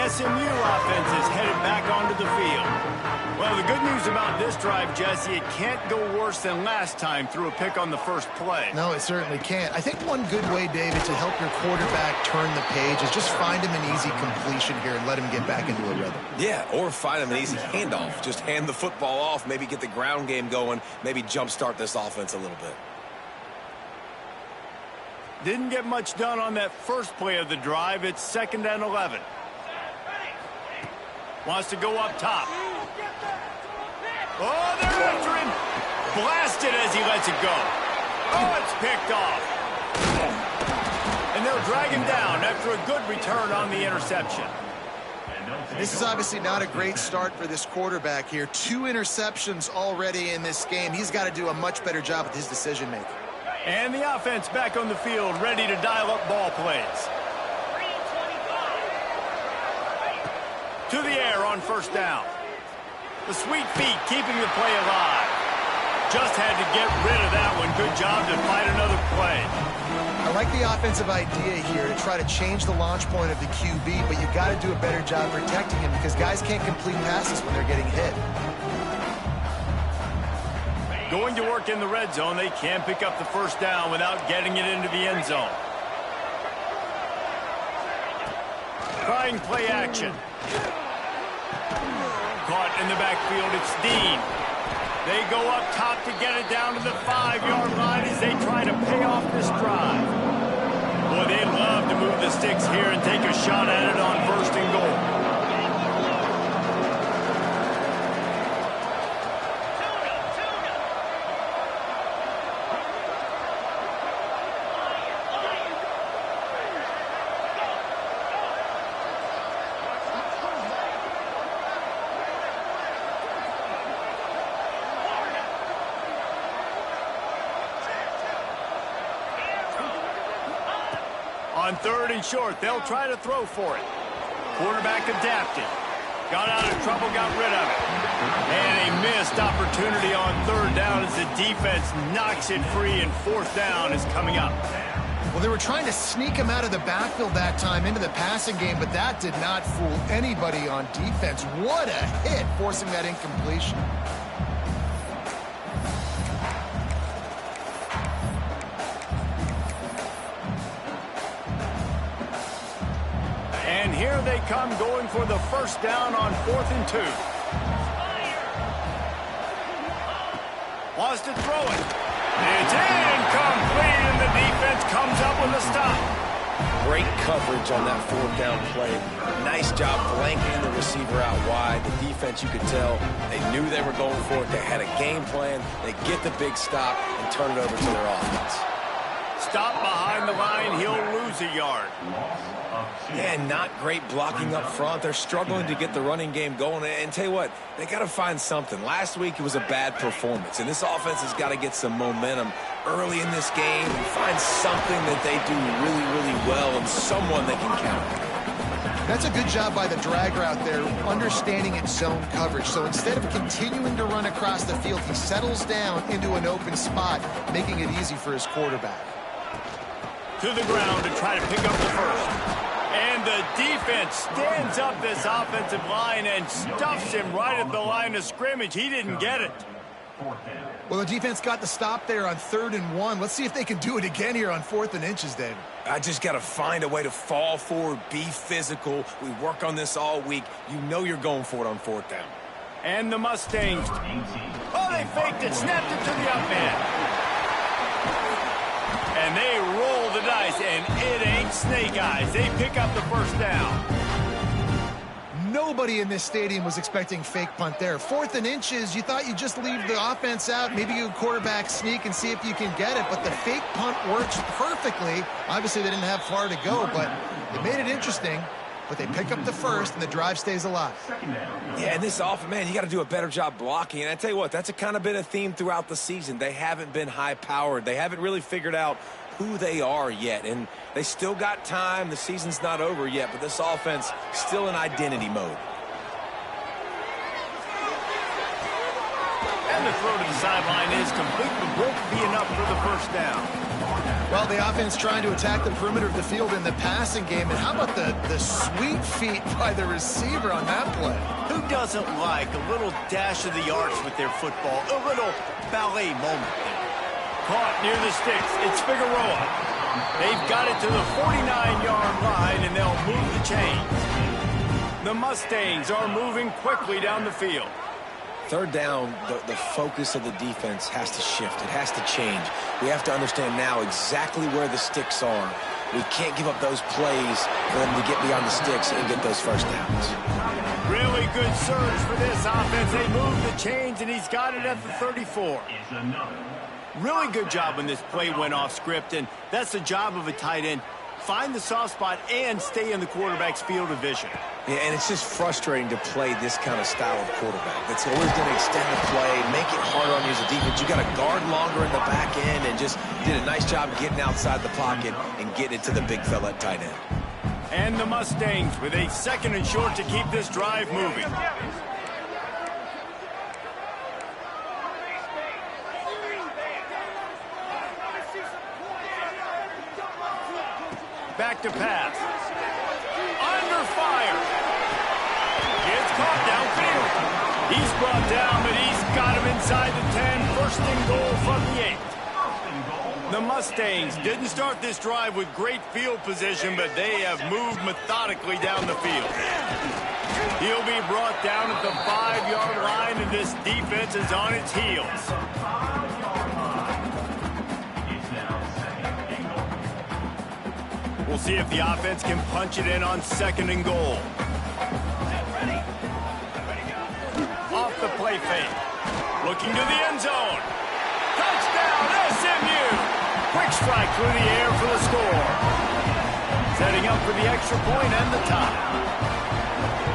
SMU offense is headed back onto the field. Well, the good news about this drive, Jesse, it can't go worse than last time through a pick on the first play. No, it certainly can't. I think one good way, David, to help your quarterback turn the page is just find him an easy completion here and let him get back into a rhythm. Yeah, or find him an easy handoff. Just hand the football off, maybe get the ground game going, maybe jumpstart this offense a little bit. Didn't get much done on that first play of the drive. It's 2nd and 11. Wants to go up top. Oh, they're after him. Blasted as he lets it go. Oh, it's picked off. And they'll drag him down after a good return on the interception. This is obviously not a great start for this quarterback here. 2 interceptions already in this game. He's got to do a much better job with his decision-making. And the offense back on the field, ready to dial up ball plays. To the air on first down. The sweet feet keeping the play alive. Just had to get rid of that one. Good job to fight another play. I like the offensive idea here to try to change the launch point of the QB, but you got to do a better job protecting him because guys can't complete passes when they're getting hit. Going to work in the red zone. They can pick up the first down without getting it into the end zone. Trying play action. Caught in the backfield, it's Dean. They go up top to get it down to the 5-yard line as they try to pay off this drive. Boy, they'd love to move the sticks here and take a shot at it on 1st and goal. On 3rd and short, they'll try to throw for it. Quarterback adapted. Got out of trouble, got rid of it. And a missed opportunity on 3rd down as the defense knocks it free, and 4th down is coming up. Well, they were trying to sneak him out of the backfield that time into the passing game, but that did not fool anybody on defense. What a hit, forcing that incompletion. And here they come going for the first down on 4th and 2. Wants to throw it. It's incomplete, and the defense comes up with a stop. Great coverage on that 4th down play. Nice job blanketing the receiver out wide. The defense, you could tell, they knew they were going for it. They had a game plan. They get the big stop and turn it over to their offense. Stop behind the line. He'll lose a yard. Yeah, not great blocking up front. They're struggling to get the running game going. And tell you what, they got to find something. Last week it was a bad performance, and this offense has got to get some momentum early in this game and find something that they do really, really well and someone they can count on. That's a good job by the drag route there, understanding its zone coverage. So instead of continuing to run across the field, he settles down into an open spot, making it easy for his quarterback. To the ground to try to pick up the first. And the defense stands up this offensive line and stuffs him right at the line of scrimmage. He didn't get it. Well, the defense got the stop there on 3rd and 1. Let's see if they can do it again here on 4th and inches, David. I just got to find a way to fall forward, be physical. We work on this all week. You know you're going for it on 4th down. And the Mustangs. Oh, they faked it, snapped it to the up man. And they roll the dice, and it ain't snake eyes. They pick up the first down. Nobody in this stadium was expecting fake punt there. 4th and inches, you thought you'd just leave the offense out, maybe you quarterback sneak and see if you can get it, but the fake punt works perfectly. Obviously, they didn't have far to go, but it made it interesting. But they pick up the first, and the drive stays alive. Yeah, and this offense, man, you got to do a better job blocking. And I tell you what, that's a kind of been a theme throughout the season. They haven't been high-powered. They haven't really figured out who they are yet. And they still got time. The season's not over yet, but this offense still in identity mode. And the throw to the sideline is complete, but won't be enough for the first down. Well, the offense trying to attack the perimeter of the field in the passing game. And how about the sweet feet by the receiver on that play? Who doesn't like a little dash of the arts with their football? A little ballet moment there. Caught near the sticks. It's Figueroa. They've got it to the 49-yard line, and they'll move the chains. The Mustangs are moving quickly down the field. Third down, the focus of the defense has to shift. It has to change. We have to understand now exactly where the sticks are. We can't give up those plays for them to get beyond the sticks and get those first downs. Really good surge for this offense. They move the chains, and he's got it at the 34. Really good job when this play went off script, and that's the job of a tight end. Find the soft spot and stay in the quarterback's field of vision. Yeah, and it's just frustrating to play this kind of style of quarterback. That's always going to extend the play, make it harder on you as a defense. You got to guard longer in the back end, and just did a nice job getting outside the pocket and getting it to the big fella at tight end. And the Mustangs with a 2nd and short to keep this drive moving. Back to pass. Under fire. Gets caught downfield. He's brought down, but he's got him inside the 10. First and goal from the 8. The Mustangs didn't start this drive with great field position, but they have moved methodically down the field. He'll be brought down at the 5-yard line, and this defense is on its heels. We'll see if the offense can punch it in on 2nd and goal. Off the play fake. Looking to the end zone. Touchdown, SMU! Quick strike through the air for the score. Setting up for the extra point and the tie.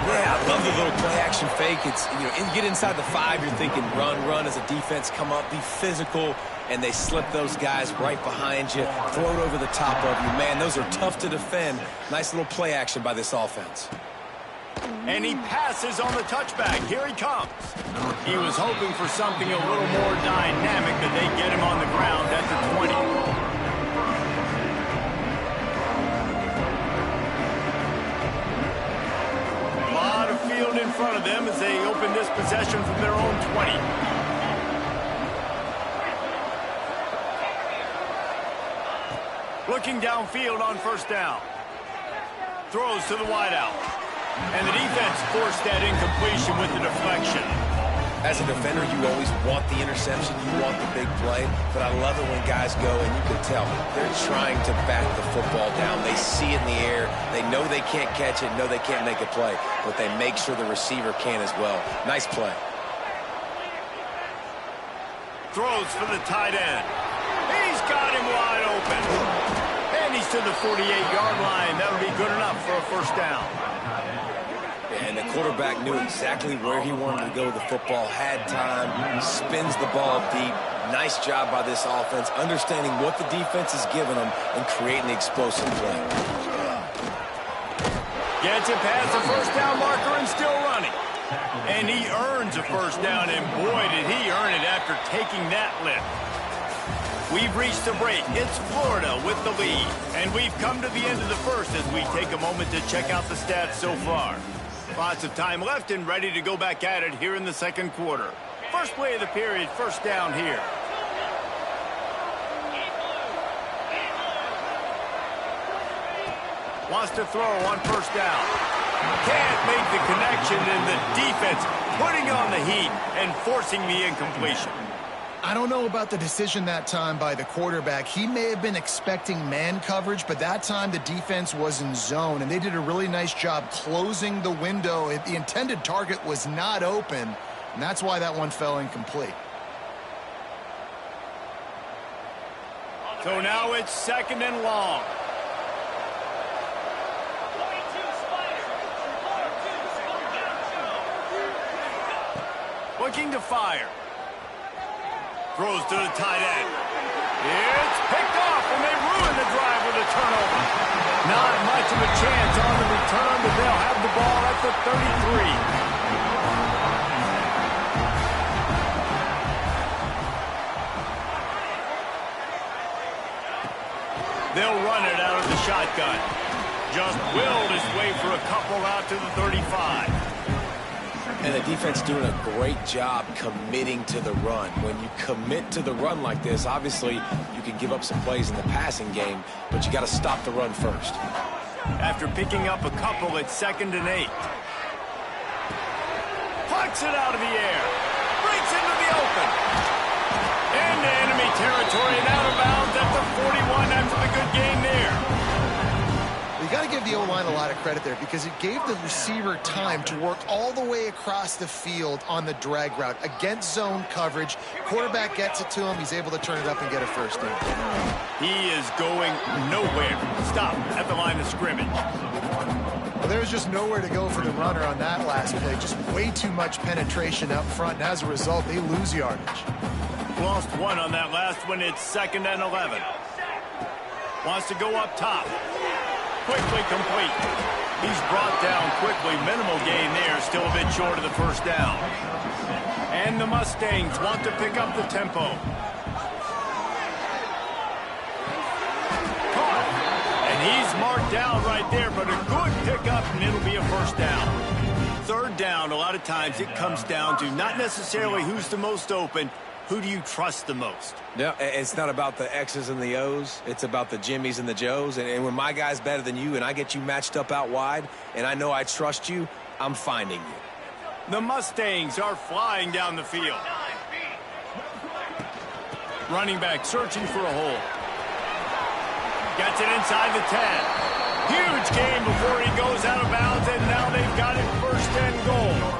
Yeah, I love the little play-action fake. It's, you get inside the 5, you're thinking run as a defense, come up, be physical, and they slip those guys right behind you, throw it over the top of you. Man, those are tough to defend. Nice little play action by this offense. And he passes on the touchback. Here he comes. He was hoping for something a little more dynamic, but they get him on the ground at the 20. Field in front of them as they open this possession from their own 20. Looking downfield on 1st down. Throws to the wideout. And the defense forced that incompletion with the deflection. As a defender, you always want the interception, you want the big play, but I love it when guys go, and you can tell, they're trying to back the football down. They see it in the air, they know they can't catch it, know they can't make a play, but they make sure the receiver can as well. Nice play. Throws for the tight end. He's got him wide open. And he's to the 48-yard line. That'll be good enough for a 1st down. And the quarterback knew exactly where he wanted to go with the football, had time, spins the ball deep. Nice job by this offense, understanding what the defense is giving them and creating the explosive play. Gets it past the 1st down marker and still running. And he earns a 1st down, and boy, did he earn it after taking that lift. We've reached the break. It's Florida with the lead. And we've come to the end of the 1st as we take a moment to check out the stats so far. Lots of time left and ready to go back at it here in the 2nd quarter. First play of the period, 1st down here. Wants to throw on 1st down. Can't make the connection, and the defense putting on the heat and forcing the incompletion. I don't know about the decision that time by the quarterback. He may have been expecting man coverage, but that time the defense was in zone, and they did a really nice job closing the window. The intended target was not open, and that's why that one fell incomplete. So now it's 2nd and long. Looking to fire. Throws to the tight end. It's picked off, and they ruin the drive with a turnover. Not much of a chance on the return, but they'll have the ball at the 33. They'll run it out of the shotgun. Just willed his way for a couple out to the 35. And the defense doing a great job committing to the run. When you commit to the run like this, obviously you can give up some plays in the passing game, but you got to stop the run first. After picking up a couple at 2nd and 8. Plucks it out of the air. Breaks into the open. Into enemy territory and out of bounds at the 41 after the good game there. You got to give the O-line a lot of credit there because it gave the receiver time to work all the way across the field on the drag route against zone coverage. Quarterback gets it to him. He's able to turn it up and get a first down. He is going nowhere. Stop at the line of scrimmage. Well, there's just nowhere to go for the runner on that last play. Just way too much penetration up front, and as a result, they lose yardage. Lost one on that last one. It's 2nd and 11. Wants to go up top. Quickly complete. He's brought down quickly. Minimal gain there. Still a bit short of the first down. And the Mustangs want to pick up the tempo. Caught. And he's marked down right there, but a good pickup, and it'll be a first down. 3rd down, a lot of times it comes down to not necessarily who's the most open, who do you trust the most? No, it's not about the X's and the O's. It's about the Jimmys and the Joes. And when my guy's better than you and I get you matched up out wide and I know I trust you, I'm finding you. The Mustangs are flying down the field. Running back searching for a hole. Gets it inside the 10. Huge gain before he goes out of bounds, and now they've got it 1st and goal.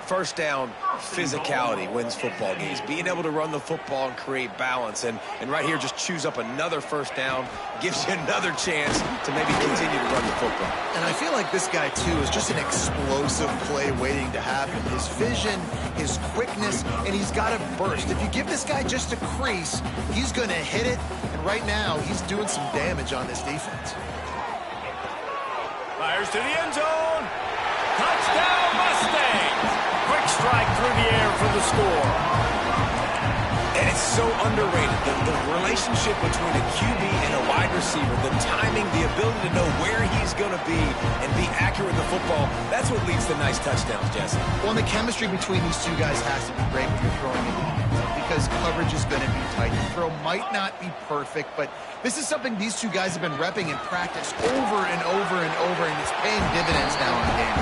First down, physicality wins football games. Being able to run the football and create balance. And right here, just choose up another first down. Gives you another chance to maybe continue to run the football. And I feel like this guy, too, is just an explosive play waiting to happen. His vision, his quickness, and he's got a burst. If you give this guy just a crease, he's going to hit it. And right now, he's doing some damage on this defense. Fires to the end zone. Touchdown, Mustangs. Quick strike through the air for the score. And it's so underrated. The relationship between a QB and a wide receiver, the timing, the ability to know where he's going to be and be accurate with the football, that's what leads to nice touchdowns, Jesse. Well, and the chemistry between these two guys has to be great when you're throwing in the defense because coverage is going to be tight. The throw might not be perfect, but this is something these two guys have been repping in practice over and over and over, and it's paying dividends now in the game.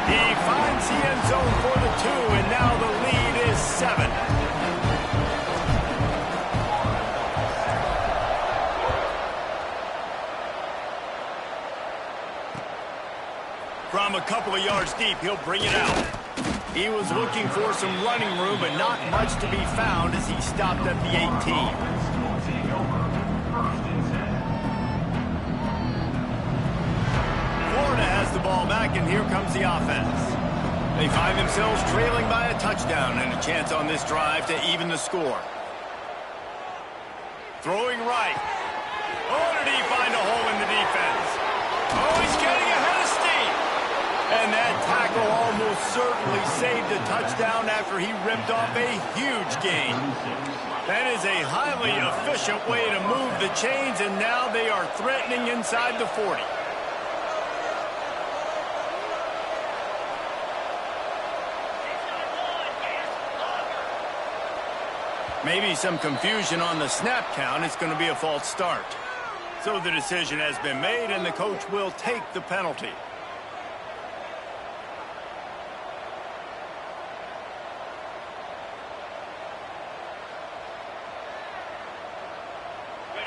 He finds the end zone for the 2, and now the lead is 7. From a couple of yards deep, he'll bring it out. He was looking for some running room, but not much to be found as he stopped at the 18. Florida has the ball back, and here comes the offense. They find themselves trailing by a touchdown and a chance on this drive to even the score. Throwing right. Oh, did he find a hole in the defense? Oh, he's getting ahead of steam. And that tackle almost certainly saved a touchdown after he ripped off a huge gain. That is a highly efficient way to move the chains, and now they are threatening inside the 40. Maybe some confusion on the snap count. It's going to be a false start. So the decision has been made, and the coach will take the penalty.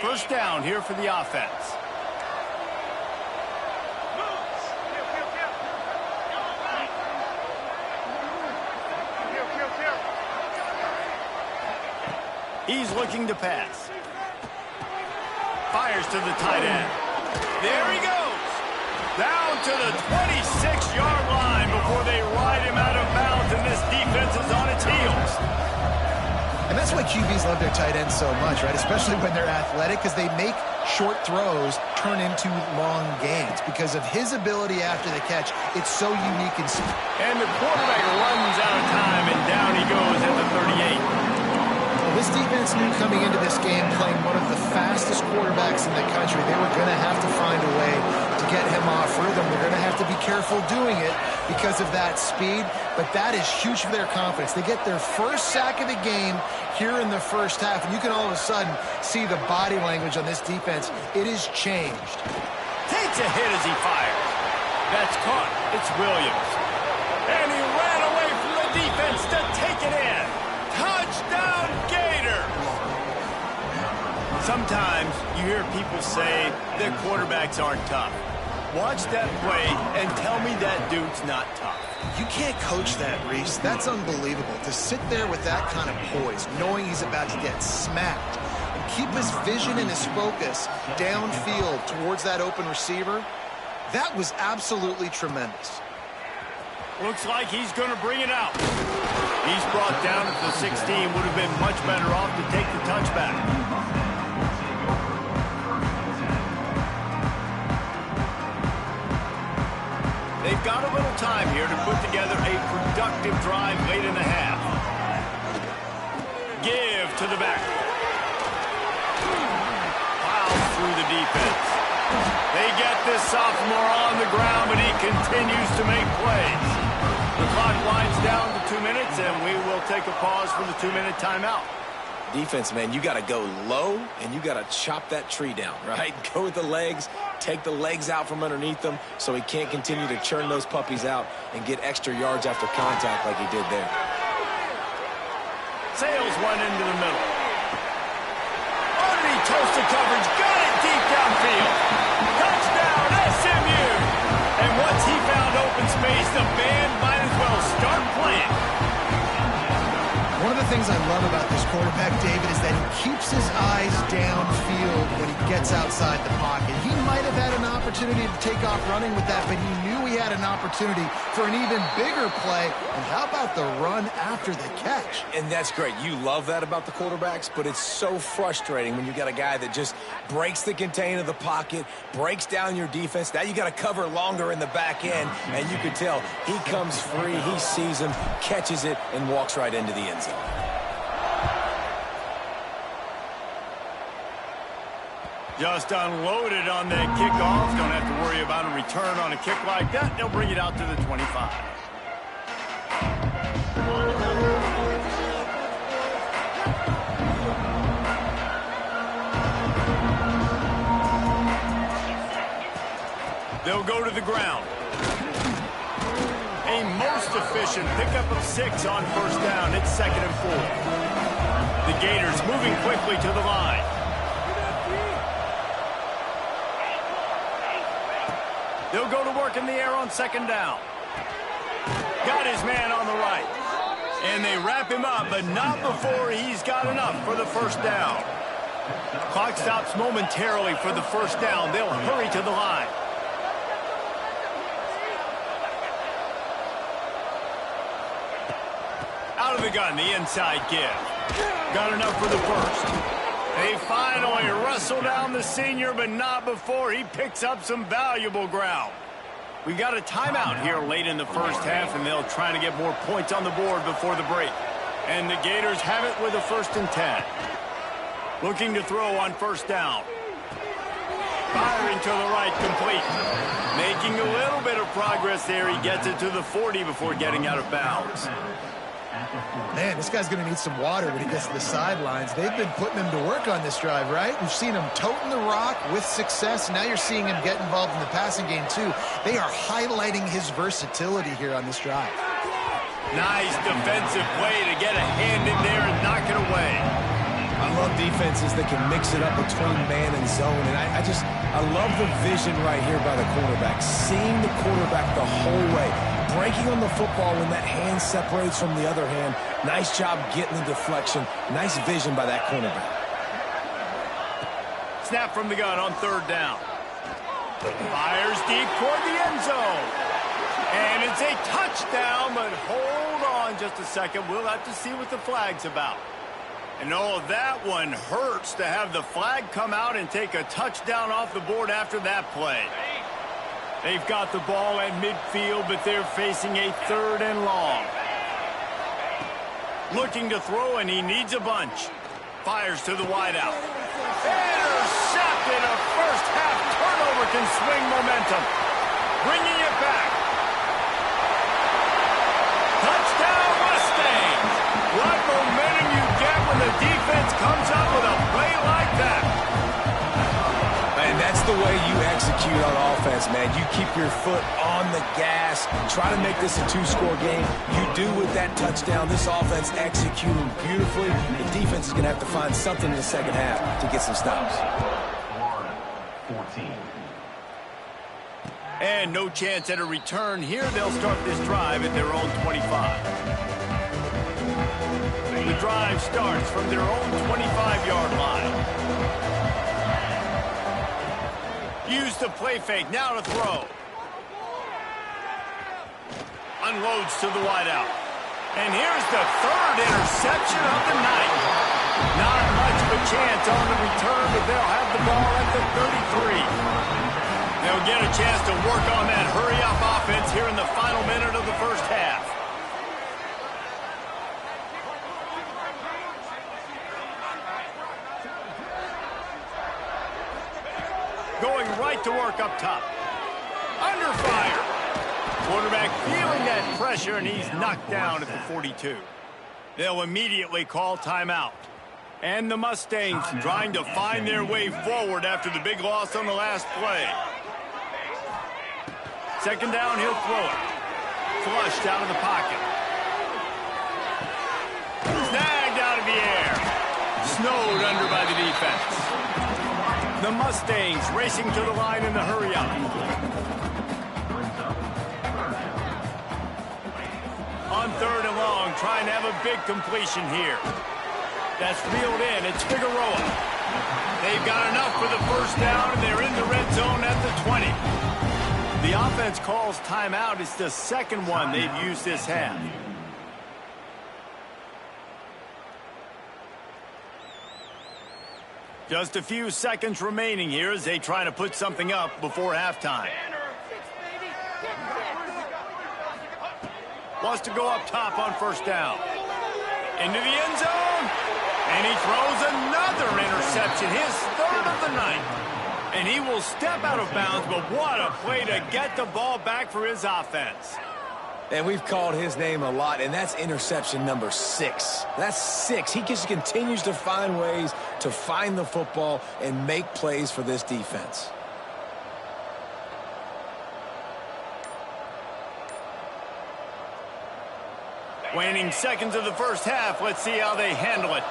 First down here for the offense. He's looking to pass. Fires to the tight end. There he goes. Down to the 26-yard line before they ride him out of bounds, and this defense is on its heels. And that's why QBs love their tight ends so much, right? Especially when they're athletic, because they make short throws turn into long gains. Because of his ability after the catch, it's so unique and speed. And the quarterback runs out of time, and down he goes at the 38. This defense knew coming into this game, playing one of the fastest quarterbacks in the country, they were going to have to find a way to get him off rhythm. They're going to have to be careful doing it because of that speed, but that is huge for their confidence. They get their first sack of the game here in the first half, and you can all of a sudden see the body language on this defense. It is changed. Takes a hit as he fires. That's caught. It's Williams. And he ran away from the defense to take it in. Touchdown, Gators! Sometimes you hear people say that quarterbacks aren't tough. Watch that play and tell me that dude's not tough. You can't coach that, Reese. That's unbelievable. To sit there with that kind of poise, knowing he's about to get smacked, and keep his vision and his focus downfield towards that open receiver, that was absolutely tremendous. Looks like he's going to bring it out. He's brought down at the 16. Would have been much better off to take the touchback. They've got a little time here to put together a productive drive late in the half. Give to the back. Plows through the defense. They get this sophomore on the ground, but he continues to make plays. The clock winds down to 2 minutes, and we will take a pause for the 2-minute timeout. Defense, man, you got to go low, and you got to chop that tree down, right? Go with the legs, take the legs out from underneath them so he can't continue to churn those puppies out and get extra yards after contact like he did there. Sales went into the middle. Underneath toasted coverage, got it deep downfield. Touchdown, SMU! And once he found open space, the band might as well start playing. One of the things I love about this quarterback, David, is that he keeps his eyes downfield when he gets outside the pocket. He might have had an opportunity to take off running with that, but he knew he had an opportunity for an even bigger play. And how about the run after the catch? And that's great. You love that about the quarterbacks, but it's so frustrating when you got a guy that just breaks the contain of the pocket, breaks down your defense. Now you got to cover longer in the back end, and you can tell he comes free, he sees him, catches it, and walks right into the end zone. Just unloaded on that kickoff. Don't have to worry about a return on a kick like that. They'll bring it out to the 25. They'll go to the ground. A most efficient pickup of 6 on first down. It's 2nd and 4. The Gators moving quickly to the line. They'll go to work in the air on 2nd down. Got his man on the right. And they wrap him up, but not before he's got enough for the first down. Clock stops momentarily for the first down. They'll hurry to the line. Out of the gun, the inside give. Got enough for the first. They finally wrestle down the senior, but not before he picks up some valuable ground. We got a timeout here late in the first half, and they'll try to get more points on the board before the break. And the Gators have it with a 1st and 10. Looking to throw on first down. Firing to the right, complete. Making a little bit of progress there. He gets it to the 40 before getting out of bounds. Man, this guy's going to need some water when he gets to the sidelines. They've been putting him to work on this drive, right? We've seen him toting the rock with success. Now you're seeing him get involved in the passing game, too. They are highlighting his versatility here on this drive. Nice defensive play to get a hand in there and knock it away. I love defenses that can mix it up between man and zone, and I love the vision right here by the quarterback, seeing the quarterback the whole way, breaking on the football when that hand separates from the other hand. Nice job getting the deflection. Nice vision by that cornerback. Snap from the gun on 3rd down. Fires deep toward the end zone. And it's a touchdown, but hold on just a second. We'll have to see what the flag's about. And oh, that one hurts to have the flag come out and take a touchdown off the board after that play. They've got the ball at midfield, but they're facing a 3rd and long. Looking to throw, and he needs a bunch. Fires to the wideout. Intercepted. A first-half turnover can swing momentum. Bringing it back. Touchdown, Mustangs. What momentum you get when the defense comes up with a play like that. And that's the way you execute on offense, man. You keep your foot on the gas, try to make this a two-score game. You do with that touchdown. This offense executing beautifully. The defense is going to have to find something in the second half to get some stops. And no chance at a return here. They'll start this drive at their own 25. The drive starts from their own 25-yard line. Use the play fake, now to throw. Unloads to the wideout. And here's the third interception of the night. Not much of a chance on the return, but they'll have the ball at the 33. They'll get a chance to work on that hurry-up offense here in the final minute of the first half. Going right to work up top. Under fire. Quarterback feeling that pressure, and he's knocked down at the 42. They'll immediately call timeout. And the Mustangs trying to find their way forward after the big loss on the last play. Second down, he'll throw it. Flushed out of the pocket. Snagged out of the air. Snowed under by the defense. The Mustangs racing to the line in the hurry-up. On third and long, trying to have a big completion here. That's reeled in. It's Figueroa. They've got enough for the first down, and they're in the red zone at the 20. The offense calls timeout. It's the second one they've used this half. Just a few seconds remaining here as they try to put something up before halftime. Wants to go up top on first down. Into the end zone. And he throws another interception, his third of the night. And he will step out of bounds, but what a play to get the ball back for his offense. And we've called his name a lot, and that's interception number 6. That's 6. He just continues to find ways to find the football and make plays for this defense. Waning seconds of the first half. Let's see how they handle it.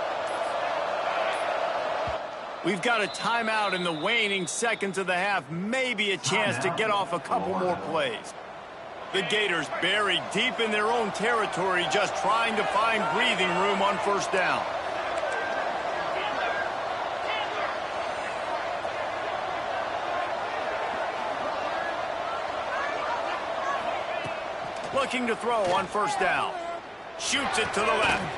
We've got a timeout in the waning seconds of the half. Maybe a chance to get off a couple more plays. The Gators buried deep in their own territory, just trying to find breathing room on first down. Looking to throw on first down. Shoots it to the left.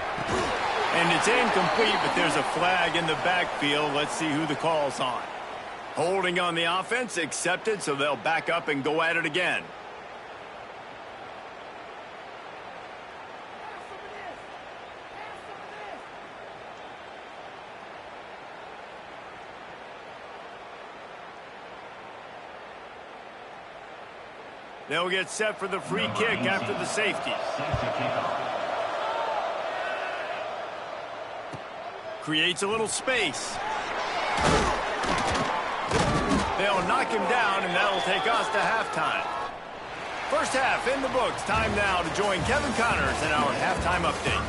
And it's incomplete, but there's a flag in the backfield. Let's see who the call's on. Holding on the offense, accepted, so they'll back up and go at it again. They'll get set for the free kick after the safety. Creates a little space. They'll knock him down, and that'll take us to halftime. First half in the books. Time now to join Kevin Connors in our halftime update.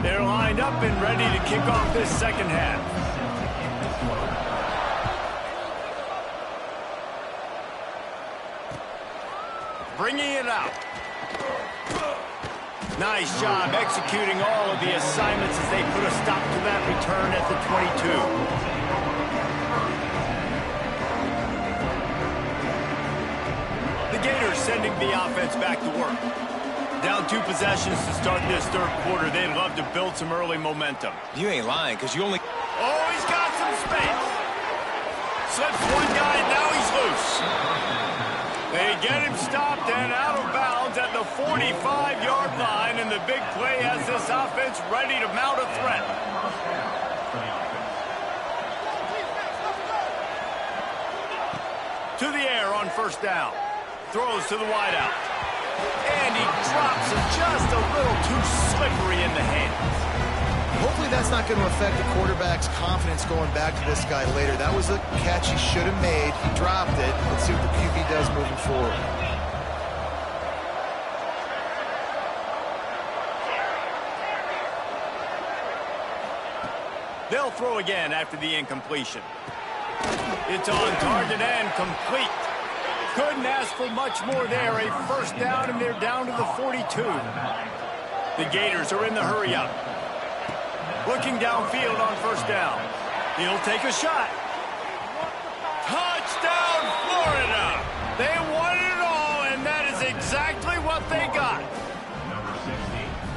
They're lined up and ready to kick off this second half. Bringing it out. Nice job executing all of the assignments as they put a stop to that return at the 22. The Gators sending the offense back to work. Down 2 possessions to start this third quarter. They'd love to build some early momentum. You ain't lying, because you only... Oh, he's got some space. Slips one guy, now he's loose. They get him stopped and out of bounds at the 45-yard line, and the big play has this offense ready to mount a threat. To the air on first down. Throws to the wideout. And he drops it just a little too slippery in the hands. Hopefully that's not going to affect the quarterback's confidence going back to this guy later. That was a catch he should have made. He dropped it. Let's see what the QB does moving forward. They'll throw again after the incompletion. It's on target and complete. Couldn't ask for much more there. A first down, and they're down to the 42. The Gators are in the hurry-up. Looking downfield on first down. He'll take a shot. Touchdown, Florida! They won it all, and that is exactly what they got.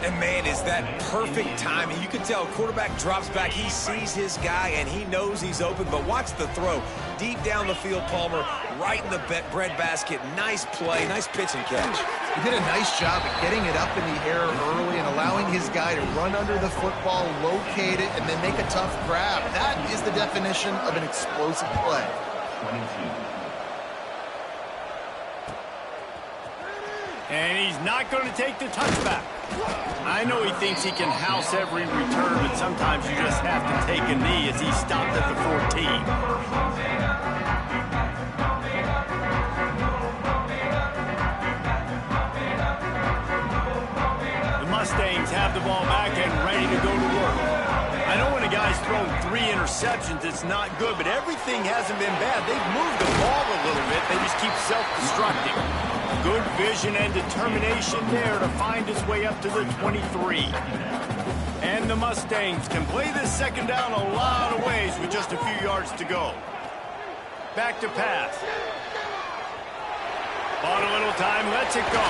And, man, is that perfect timing. You can tell quarterback drops back. He sees his guy, and he knows he's open. But watch the throw. Deep down the field, Palmer, right in the breadbasket. Nice play, nice pitch and catch. He did a nice job of getting it up in the air early and allowing his guy to run under the football, locate it, and then make a tough grab. That is the definition of an explosive play. 22. And he's not going to take the touchback. I know he thinks he can house every return, but sometimes you just have to take a knee as he stopped at the 14. The Mustangs have the ball back and ready to go to work. I know when a guy's thrown 3 interceptions, it's not good, but everything hasn't been bad. They've moved the ball a little bit. They just keep self-destructing. Good vision and determination there to find his way up to the 23. And the Mustangs can play this second down a lot of ways with just a few yards to go. Back to pass. Bought a little time, lets it go.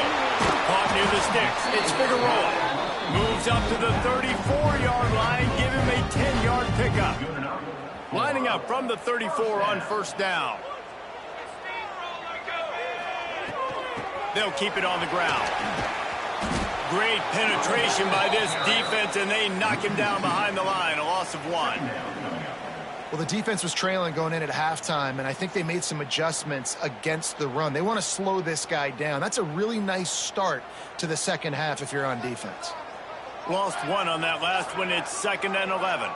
Caught near the sticks. It's Figueroa. Moves up to the 34-yard line. Give him a 10-yard pickup. Lining up from the 34 on first down. They'll keep it on the ground. Great penetration by this defense, and they knock him down behind the line. A loss of 1. Well, the defense was trailing going in at halftime, and I think they made some adjustments against the run. They want to slow this guy down. That's a really nice start to the second half if you're on defense. Lost 1 on that last one. It's 2nd and 11.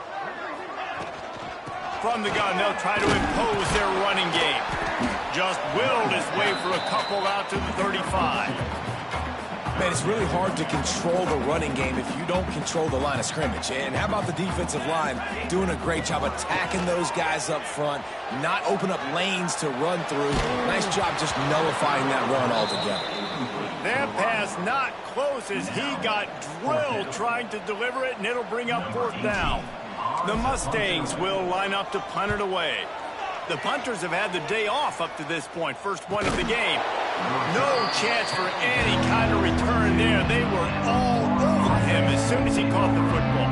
From the gun, they'll try to impose their running game. Just willed his way for a couple out to the 35. Man, it's really hard to control the running game if you don't control the line of scrimmage. And how about the defensive line doing a great job attacking those guys up front, not open up lanes to run through. Nice job just nullifying that run altogether. That pass not close as he got drilled trying to deliver it, and it'll bring up 4th down. The Mustangs will line up to punt it away. The punters have had the day off up to this point. First one of the game. No chance for any kind of return there. They were all over him as soon as he caught the football.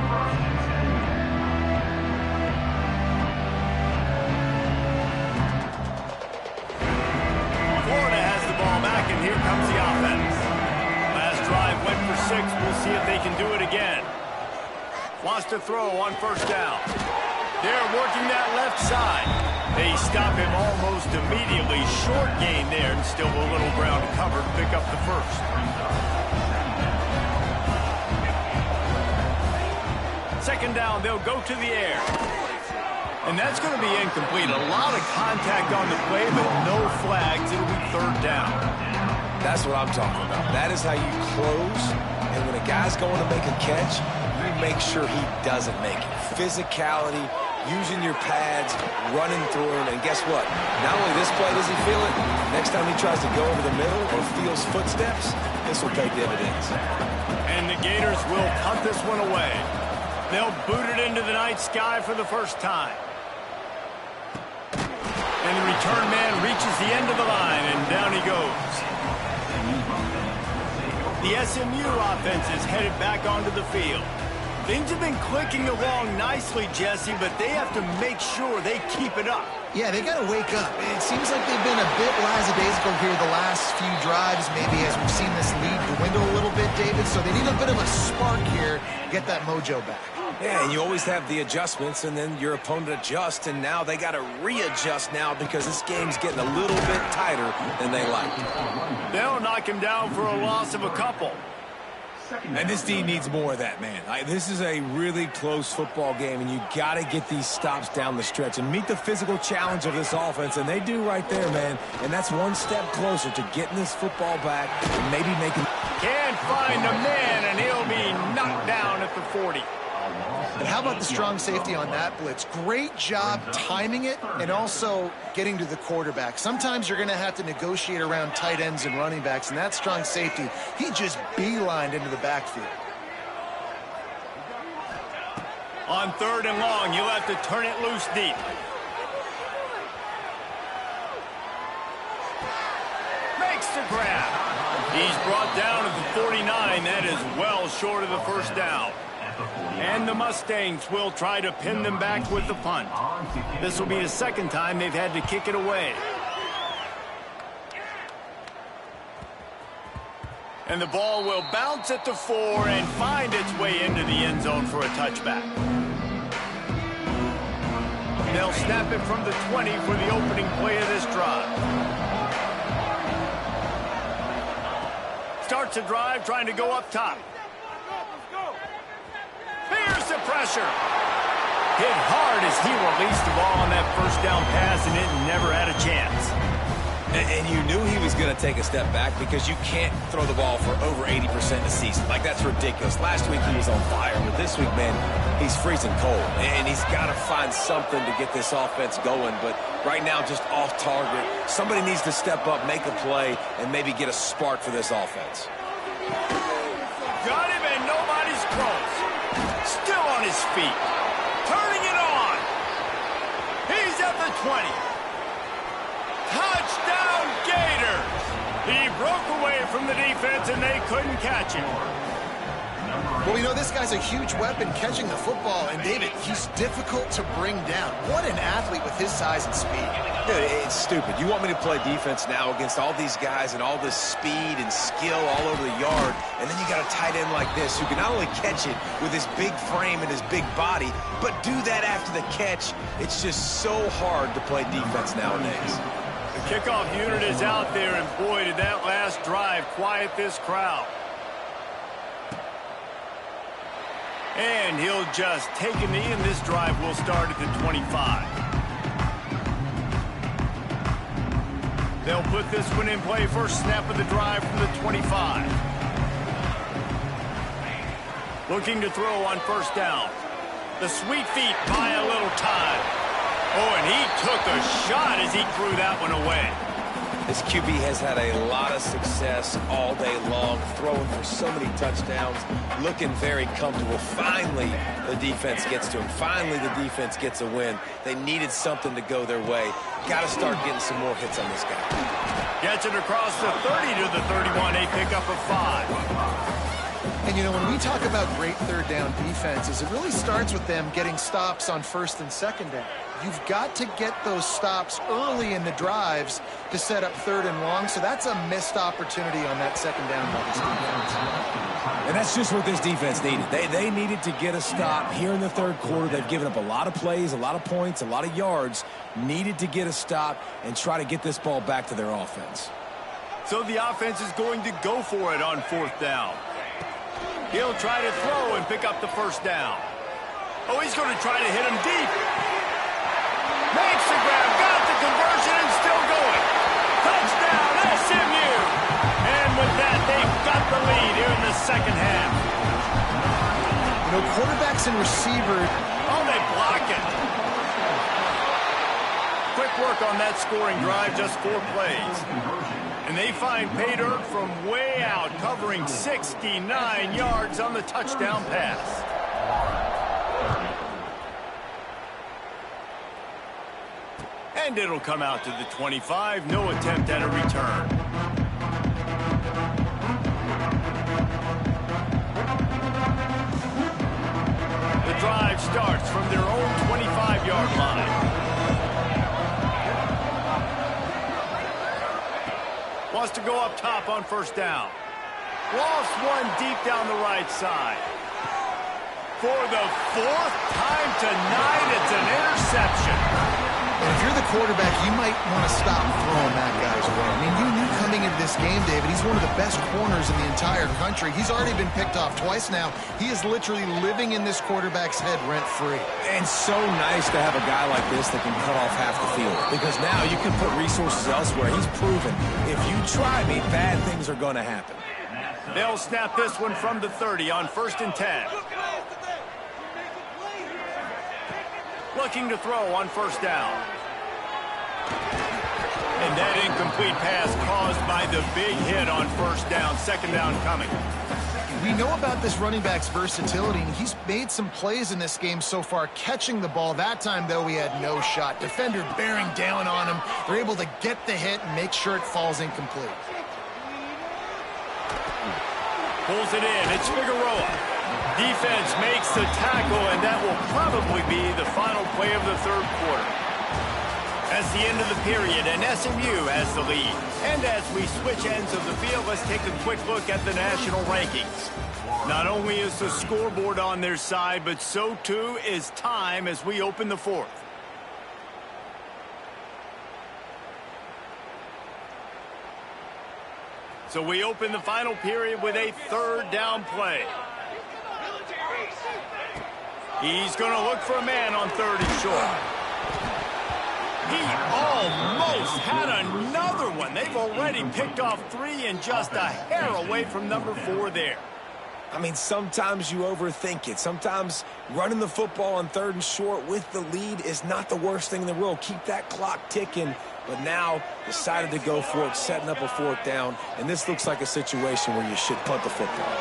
Florida has the ball back, and here comes the offense. Last drive went for 6. We'll see if they can do it again. Wants to throw on first down. They're working that left side. They stop him almost immediately. Short gain there, and still a little ground to cover to pick up the first. Second down, they'll go to the air. And that's going to be incomplete. A lot of contact on the play, but no flags. It'll be 3rd down. That's what I'm talking about. That is how you close. And when a guy's going to make a catch, you make sure he doesn't make it. Physicality, using your pads, running through him, and guess what? Not only this play does he feel it, next time he tries to go over the middle or feels footsteps, this will pay dividends. And the Gators will punt this one away. They'll boot it into the night sky for the first time. And the return man reaches the end of the line, and down he goes. The SMU offense is headed back onto the field. Things have been clicking along nicely, Jesse, but they have to make sure they keep it up. Yeah, they got to wake up. It seems like they've been a bit lackadaisical here the last few drives, maybe as we've seen this lead dwindle a little bit, David. So they need a bit of a spark here to get that mojo back. Yeah, and you always have the adjustments, and then your opponent adjusts, and now they got to readjust now because this game's getting a little bit tighter than they like. They'll knock him down for a loss of a couple. And this team needs more of that, man. This is a really close football game, and you got to get these stops down the stretch and meet the physical challenge of this offense, and they do right there, man. And that's one step closer to getting this football back and maybe making... Can't find a man, and he'll be knocked down at the 40. And how about the strong safety on that blitz? Great job timing it and also getting to the quarterback. Sometimes you're going to have to negotiate around tight ends and running backs, and that strong safety, he just beelined into the backfield. On 3rd and long, you'll have to turn it loose deep. Makes the grab. He's brought down at the 49. That is well short of the first down. And the Mustangs will try to pin them back with the punt. This will be the second time they've had to kick it away. And the ball will bounce at the 4 and find its way into the end zone for a touchback. They'll snap it from the 20 for the opening play of this drive. Starts a drive trying to go up top. Here's the pressure. Hit hard as he released the ball on that first down pass, and it never had a chance. And you knew he was going to take a step back because you can't throw the ball for over 80% a season. Like, that's ridiculous. Last week he was on fire, but this week, man, he's freezing cold. And he's got to find something to get this offense going. But right now, just off target. Somebody needs to step up, make a play, and maybe get a spark for this offense. Got him, and nobody's close. Still on his feet. Turning it on. He's at the 20. Touchdown, Gators. He broke away from the defense, and they couldn't catch him. Well, we know this guy's a huge weapon catching the football, and David, he's difficult to bring down. What an athlete with his size and speed. Dude, it's stupid. You want me to play defense now against all these guys and all this speed and skill all over the yard, and then you got a tight end like this who can not only catch it with his big frame and his big body, but do that after the catch. It's just so hard to play defense nowadays. The kickoff unit is out there, and boy, did that last drive quiet this crowd. And he'll just take a knee, and this drive will start at the 25. They'll put this one in play first snap of the drive from the 25. Looking to throw on first down. The sweet feet buy a little time. Oh, and he took a shot as he threw that one away. This QB has had a lot of success all day long, throwing for so many touchdowns, looking very comfortable. Finally, the defense gets to him. Finally, the defense gets a win. They needed something to go their way. Got to start getting some more hits on this guy. Gets it across the 30 to the 31, a pickup of 5. And, you know, when we talk about great third down defenses, it really starts with them getting stops on first and second down. You've got to get those stops early in the drives to set up 3rd and long, so that's a missed opportunity on that second down by this defense. And that's just what this defense needed. They needed to get a stop here in the 3rd quarter. They've given up a lot of plays, a lot of points, a lot of yards. Needed to get a stop and try to get this ball back to their offense. So the offense is going to go for it on 4th down. He'll try to throw and pick up the first down. Oh, he's going to try to hit him deep. Makes the grab, got the conversion, and still going. Touchdown, SMU. And with that, they've got the lead here in the second half. You know, quarterbacks and receivers. Oh, they block it. Quick work on that scoring drive, just 4 plays. And they find pay dirt from way out, covering 69 yards on the touchdown pass. And it'll come out to the 25. No attempt at a return. starts from their own 25-yard line. Wants to go up top on first down. Lost one deep down the right side. For the fourth time tonight, it's an interception. And if you're the quarterback, you might want to stop throwing that guy's way. I mean, you knew coming into this game, David, he's one of the best corners in the entire country. He's already been picked off twice now. He is literally living in this quarterback's head rent-free. And so nice to have a guy like this that can cut off half the field. Because now you can put resources elsewhere. He's proven if you try me, bad things are going to happen. They'll snap this one from the 30 on 1st and 10. Looking to throw on first down. And that incomplete pass caused by the big hit on first down. Second down coming. We know about this running back's versatility, and he's made some plays in this game so far catching the ball. That time, though, he had no shot. Defender bearing down on him. They're able to get the hit and make sure it falls incomplete. Pulls it in. It's Figueroa. Defense makes the tackle, and that will probably be the final play of the third quarter. That's the end of the period, and SMU has the lead. And as we switch ends of the field, let's take a quick look at the national rankings. Not only is the scoreboard on their side, but so too is time as we open the fourth. So we open the final period with a third down play. He's going to look for a man on 3rd and short. He almost had another one. They've already picked off 3 and just a hair away from number 4 there. I mean, sometimes you overthink it. Sometimes running the football on 3rd and short with the lead is not the worst thing in the world. Keep that clock ticking. But now decided to go for it, setting up a 4th down. And this looks like a situation where you should punt the football.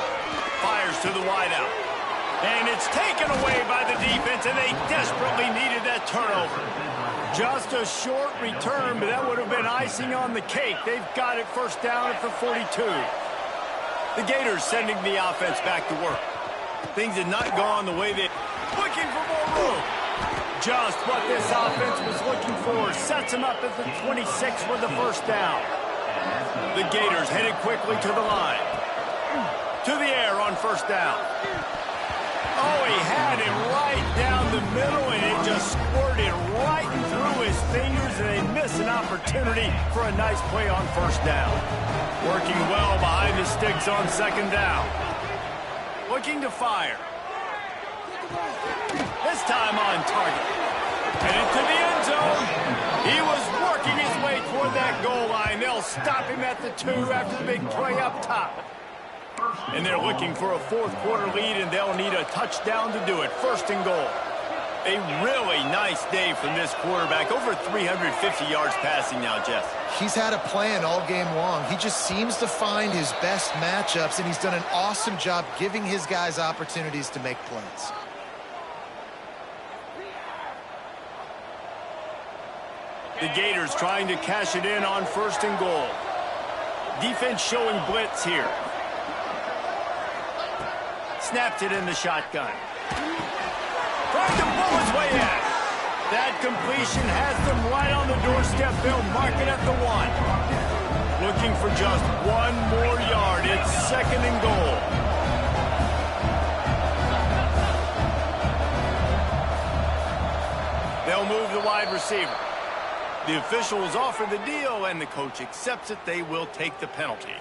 Fires to the wideout. And it's taken away by the defense, and they desperately needed that turnover. Just a short return, but that would have been icing on the cake. They've got it first down at the 42. The Gators sending the offense back to work. Things had not gone the way they... Looking for more room. Just what this offense was looking for. Sets him up at the 26 for the first down. The Gators headed quickly to the line. To the air on first down. Oh, he had him right down the middle, and it just squirted right through his fingers, and they missed an opportunity for a nice play on first down. Working well behind the sticks on second down. Looking to fire. This time on target. And into the end zone. He was working his way toward that goal line. They'll stop him at the 2 after the big play up top. And they're looking for a fourth quarter lead, and they'll need a touchdown to do it. 1st and goal. A really nice day from this quarterback. Over 350 yards passing now, Jeff. He's had a plan all game long. He just seems to find his best matchups, and he's done an awesome job giving his guys opportunities to make plays. The Gators trying to cash it in on 1st and goal. Defense showing blitz here. Snapped it in the shotgun. Trying to pull his way in. That completion has them right on the doorstep. They'll mark it at the 1. Looking for just 1 more yard. It's 2nd and goal. They'll move the wide receiver. The officials offer the deal, and the coach accepts it. They will take the penalty.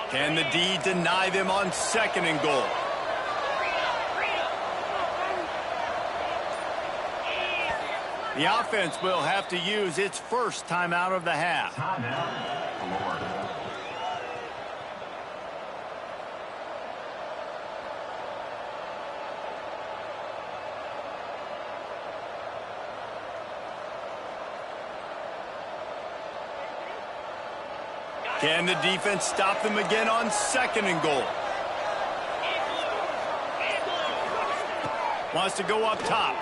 Can the D deny them on 2nd and goal? The offense will have to use its first timeout of the half. Can the defense stop them again on 2nd and goal? Wants to go up top.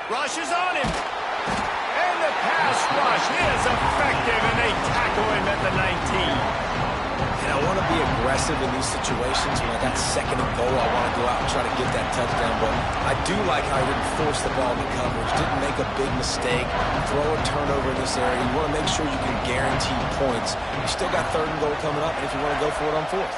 Rushes on him. And the pass This rush is effective, and they tackle him at the 19. And I want to be aggressive in these situations. When I got second and goal, I want to go out and try to get that touchdown. But I do like how he didn't force the ball into coverage, didn't make a big mistake, throw a turnover in this area. You want to make sure you can guarantee points. You still got third and goal coming up, and if you want to go for it on fourth.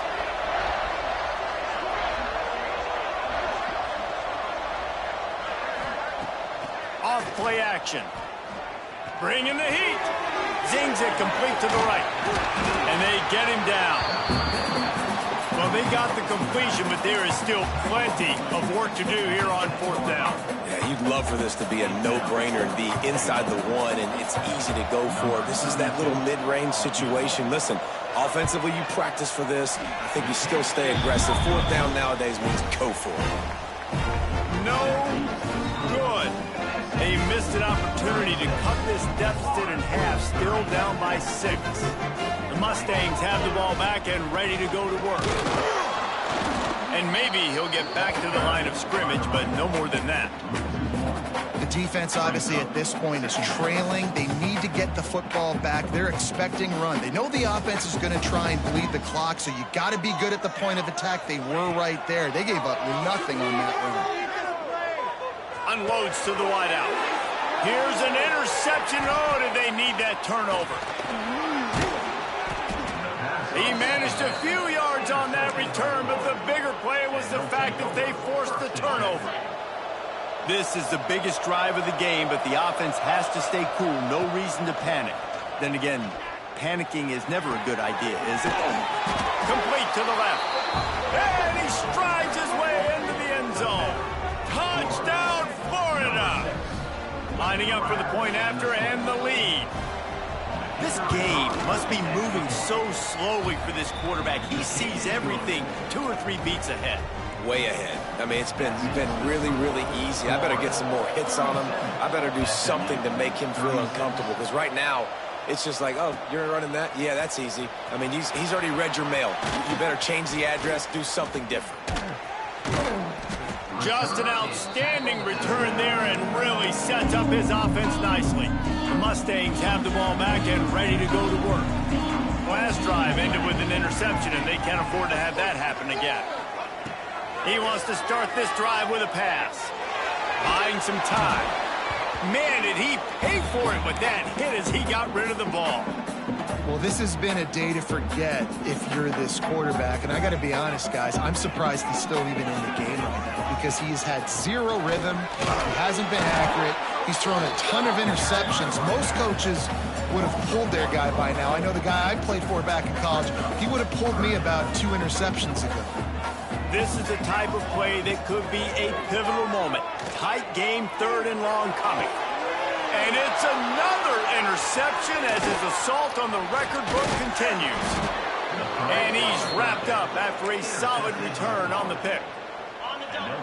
Off play action. Bringing the heat. Zings it complete to the right. And they get him down. Well, they got the completion, but there is still plenty of work to do here on fourth down. Yeah, you'd love for this to be a no-brainer and be inside the one, and it's easy to go for. This is that little mid-range situation. Listen, offensively, you practice for this. I think you still stay aggressive. Fourth down nowadays means go for it. No good. They missed an opportunity to cut this deficit in half, still down by 6. The Mustangs have the ball back and ready to go to work. And maybe he'll get back to the line of scrimmage, but no more than that. The defense, obviously, at this point is trailing. They need to get the football back. They're expecting run. They know the offense is going to try and bleed the clock, so you got to be good at the point of attack. They were right there. They gave up nothing on that run. Unloads to the wideout. Here's an interception. Oh, did they need that turnover? He managed a few yards on that return, but the bigger play was the fact that they forced the turnover. This is the biggest drive of the game, but the offense has to stay cool. No reason to panic. Then again, panicking is never a good idea, is it? Complete to the left. And he strides his way into the end zone. Touchdown, Florida! Lining up for the point after and the lead. This game must be moving so slowly for this quarterback. He sees everything 2 or 3 beats ahead. Way ahead. I mean, it's been really, really easy. I better get some more hits on him. I better do something to make him feel uncomfortable, because right now, it's just like, oh, you're running that? Yeah, that's easy. I mean, he's already read your mail. You better change the address, do something different. Just an outstanding return there and really sets up his offense nicely. The Mustangs have the ball back and ready to go to work. Last drive ended with an interception, and they can't afford to have that happen again. He wants to start this drive with a pass. Buying some time. Man, did he pay for it with that hit as he got rid of the ball. Well, this has been a day to forget if you're this quarterback. And I got to be honest, guys, I'm surprised he's still even in the game right now, because he's had zero rhythm. He hasn't been accurate. He's thrown a ton of interceptions. Most coaches would have pulled their guy by now. I know the guy I played for back in college, he would have pulled me about 2 interceptions ago. This is the type of play that could be a pivotal moment. Tight game, 3rd and long coming. And it's another interception as his assault on the record book continues. And he's wrapped up after a solid return on the pick.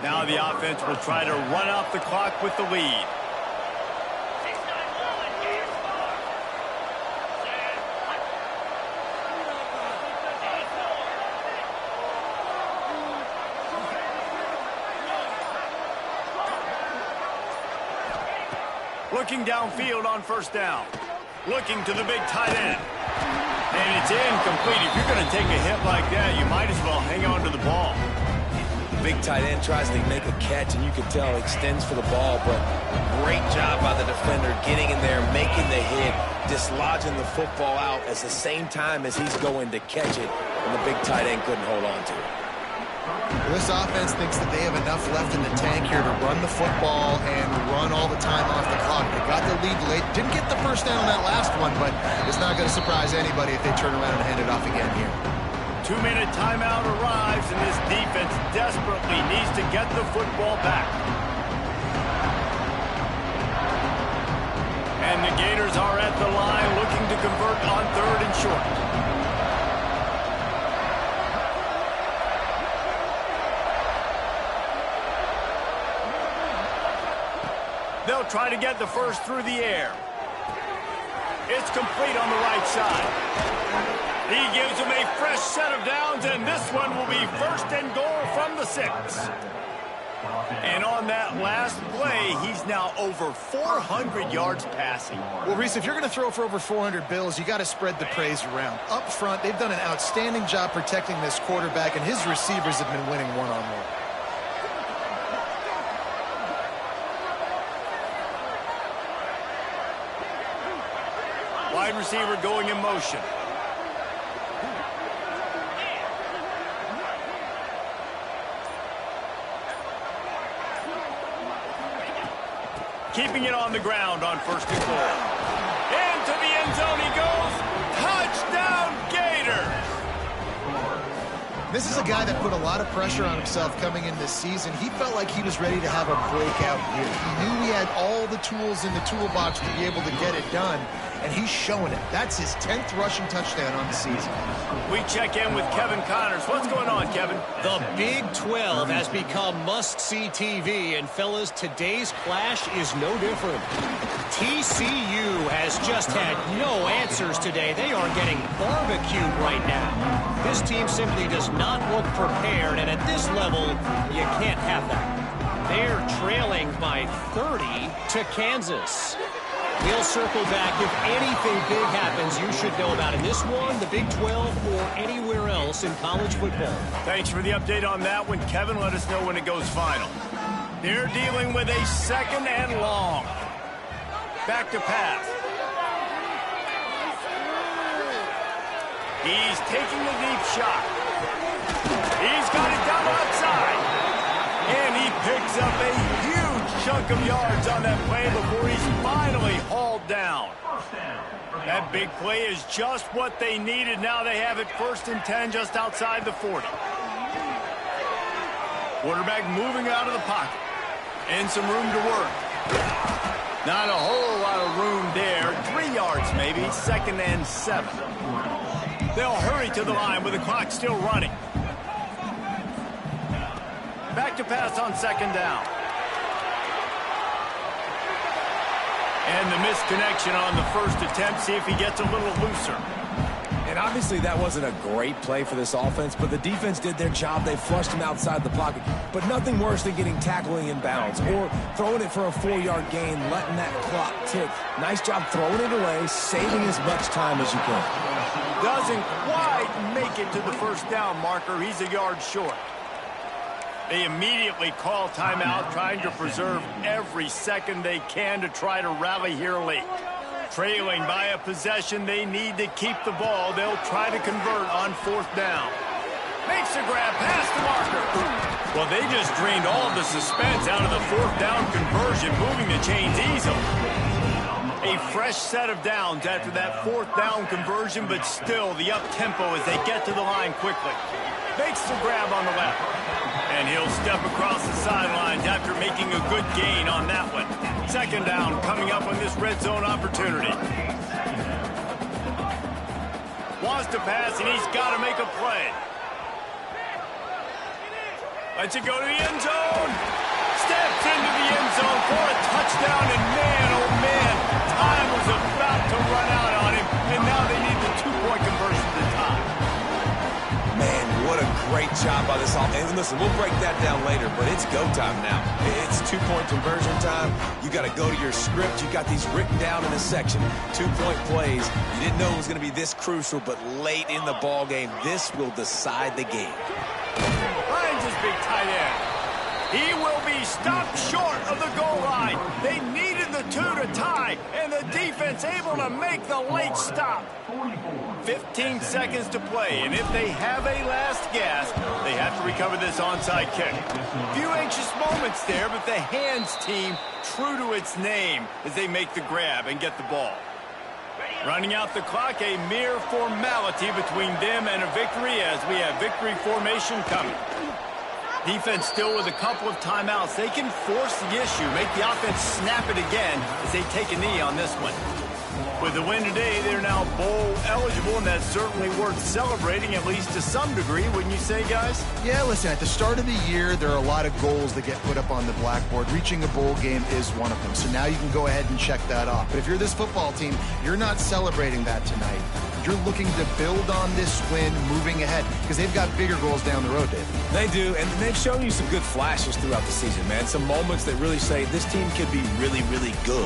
Now the offense will try to run out the clock with the lead. Looking downfield on 1st down. Looking to the big tight end. And it's incomplete. If you're going to take a hit like that, you might as well hang on to the ball. Big tight end tries to make a catch, and you can tell extends for the ball, but great job by the defender getting in there, making the hit, dislodging the football out at the same time as he's going to catch it, and the big tight end couldn't hold on to it. This offense thinks that they have enough left in the tank here to run the football and run all the time off the clock. They got the lead late. Didn't get the first down on that last one, but it's not going to surprise anybody if they turn around and hand it off again here. 2-minute timeout arrives, and this defense desperately needs to get the football back. And the Gators are at the line looking to convert on 3rd and short. They'll try to get the first through the air. It's complete on the right side. He gives them a fresh set of downs, and this one will be 1st and goal from the 6. And on that last play, he's now over 400 yards passing. Well, Reese, if you're going to throw for over 400 bills, you got to spread the praise around. Up front, they've done an outstanding job protecting this quarterback, and his receivers have been winning one-on-one. Wide receiver going in motion. Keeping it on the ground on 1st and goal. Into the end zone he goes. Touchdown, Gators! This is a guy that put a lot of pressure on himself coming in this season. He felt like he was ready to have a breakout year. He knew he had all the tools in the toolbox to be able to get it done, and he's showing it. That's his 10th rushing touchdown on the season. We check in with Kevin Connors. What's going on, Kevin? The Big 12 has become must-see TV, and fellas, today's clash is no different. TCU has just had no answers today. They are getting barbecued right now. This team simply does not look prepared, and at this level, you can't have that. They're trailing by 30 to Kansas. We'll circle back. If anything big happens, you should know about in this one, the Big 12, or anywhere else in college football. Thanks for the update on that one, Kevin. Let us know when it goes final. They're dealing with a 2nd and long. Back to pass. He's taking the deep shot. He's got it down outside. And he picks up a huge chunk of yards on that play before he's finally hauled down. That big play is just what they needed. Now they have it 1st and 10 just outside the 40. Quarterback moving out of the pocket. And some room to work. Not a whole lot of room there. 3 yards maybe. 2nd and 7. They'll hurry to the line with the clock still running. Back to pass on 2nd down. And the misconnection on the 1st attempt. See if he gets a little looser. And obviously that wasn't a great play for this offense, but the defense did their job. They flushed him outside the pocket. But nothing worse than getting tackling in bounds or throwing it for a 4-yard gain, letting that clock tick. Nice job throwing it away, saving as much time as you can. Doesn't quite make it to the 1st down marker. He's a yard short. They immediately call timeout, trying to preserve every second they can to try to rally here late. Trailing by a possession, they need to keep the ball. They'll try to convert on 4th down. Makes a grab past the marker. Well, they just drained all of the suspense out of the 4th down conversion, moving the chains easily. A fresh set of downs after that 4th down conversion, but still the up-tempo as they get to the line quickly. Makes the grab on the left. And he'll step across the sidelines after making a good gain on that one. 2nd down coming up on this red zone opportunity. Wants to pass, and he's got to make a play. Lets it go to the end zone. Steps into the end zone for a touchdown, and man, oh man, time was about to run out on him, and now they need the 2-point conversion to tie. Man, what a great job by this offense. And listen, we'll break that down later, but it's go time now. It's 2-point conversion time. You got to go to your script. You got these written down in a section. 2-point plays. You didn't know it was going to be this crucial, but late in the ball game, this will decide the game. Finds his big tight end. He will be stopped short of the goal line. They needed the 2 to tie, and the defense able to make the late stop. 15 seconds to play, and if they have a last gasp, they have to recover this onside kick. Few anxious moments there, but the hands team true to its name as they make the grab and get the ball. Running out the clock, a mere formality between them and a victory as we have victory formation coming. Defense still with a couple of timeouts. They can force the issue, make the offense snap it again as they take a knee on this one. With the win today, they're now bowl eligible, and that's certainly worth celebrating, at least to some degree, wouldn't you say, guys? Yeah, listen, at the start of the year, there are a lot of goals that get put up on the blackboard. Reaching a bowl game is one of them, so now you can go ahead and check that off. But if you're this football team, you're not celebrating that tonight. you're looking to build on this win moving ahead because they've got bigger goals down the road, David. They do, and they've shown you some good flashes throughout the season, man. Some moments that really say this team could be really, really good.